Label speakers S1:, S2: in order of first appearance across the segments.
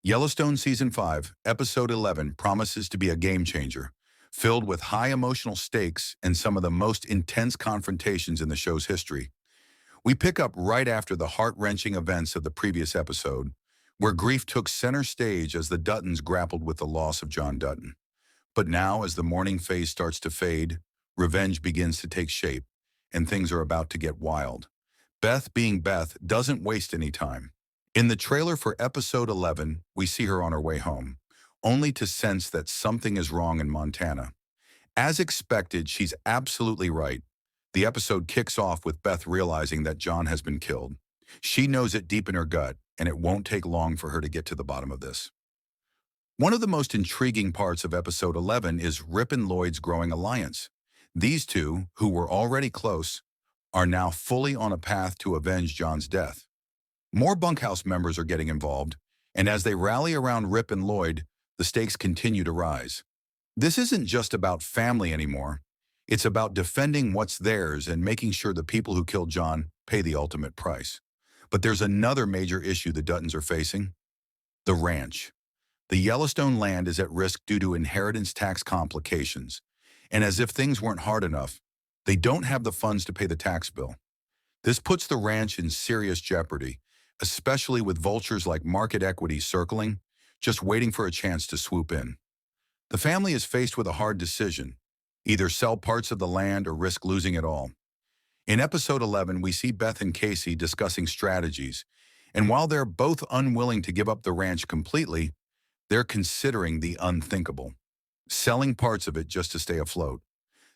S1: Yellowstone Season 5, Episode 11 promises to be a game changer, filled with high emotional stakes and some of the most intense confrontations in the show's history. We pick up right after the heart-wrenching events of the previous episode, where grief took center stage as the Duttons grappled with the loss of John Dutton. But now, as the mourning phase starts to fade, revenge begins to take shape, and things are about to get wild. Beth, being Beth, doesn't waste any time. In the trailer for episode 11, we see her on her way home, only to sense that something is wrong in Montana. As expected, she's absolutely right. The episode kicks off with Beth realizing that John has been killed. She knows it deep in her gut, and it won't take long for her to get to the bottom of this. One of the most intriguing parts of episode 11 is Rip and Lloyd's growing alliance. These two, who were already close, are now fully on a path to avenge John's death. More bunkhouse members are getting involved, and as they rally around Rip and Lloyd, the stakes continue to rise. This isn't just about family anymore. It's about defending what's theirs and making sure the people who killed John pay the ultimate price. But there's another major issue the Duttons are facing: the ranch. The Yellowstone land is at risk due to inheritance tax complications, and as if things weren't hard enough, they don't have the funds to pay the tax bill. This puts the ranch in serious jeopardy, especially with vultures like market equity circling, just waiting for a chance to swoop in. The family is faced with a hard decision: either sell parts of the land or risk losing it all. In episode 11, we see Beth and Casey discussing strategies, and while they're both unwilling to give up the ranch completely, they're considering the unthinkable: selling parts of it just to stay afloat.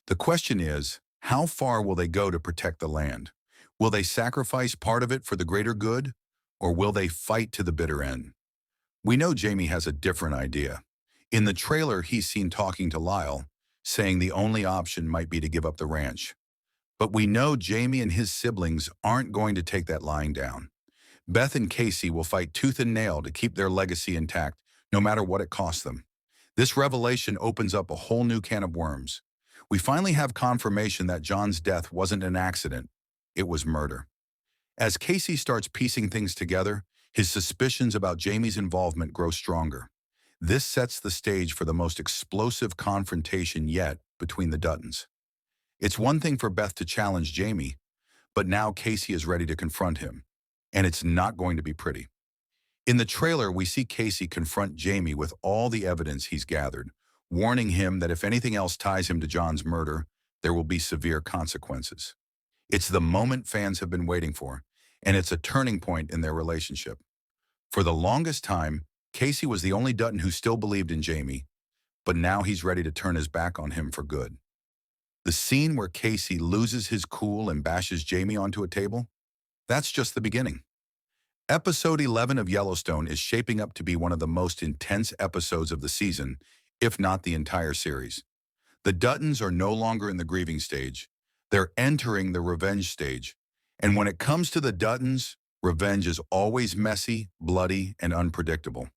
S1: The question is, how far will they go to protect the land? Will they sacrifice part of it for the greater good, or will they fight to the bitter end? We know Jamie has a different idea. In the trailer, he's seen talking to Lyle, saying the only option might be to give up the ranch. But we know Jamie and his siblings aren't going to take that lying down. Beth and Casey will fight tooth and nail to keep their legacy intact, no matter what it costs them. This revelation opens up a whole new can of worms. We finally have confirmation that John's death wasn't an accident, it was murder. As Casey starts piecing things together, his suspicions about Jamie's involvement grow stronger. This sets the stage for the most explosive confrontation yet between the Duttons. It's one thing for Beth to challenge Jamie, but now Casey is ready to confront him, and it's not going to be pretty. In the trailer, we see Casey confront Jamie with all the evidence he's gathered, warning him that if anything else ties him to John's murder, there will be severe consequences. It's the moment fans have been waiting for, and it's a turning point in their relationship. For the longest time, Casey was the only Dutton who still believed in Jamie, but now he's ready to turn his back on him for good. The scene where Casey loses his cool and bashes Jamie onto a table? That's just the beginning. Episode 11 of Yellowstone is shaping up to be one of the most intense episodes of the season, if not the entire series. The Duttons are no longer in the grieving stage. They're entering the revenge stage. And when it comes to the Duttons, revenge is always messy, bloody, and unpredictable.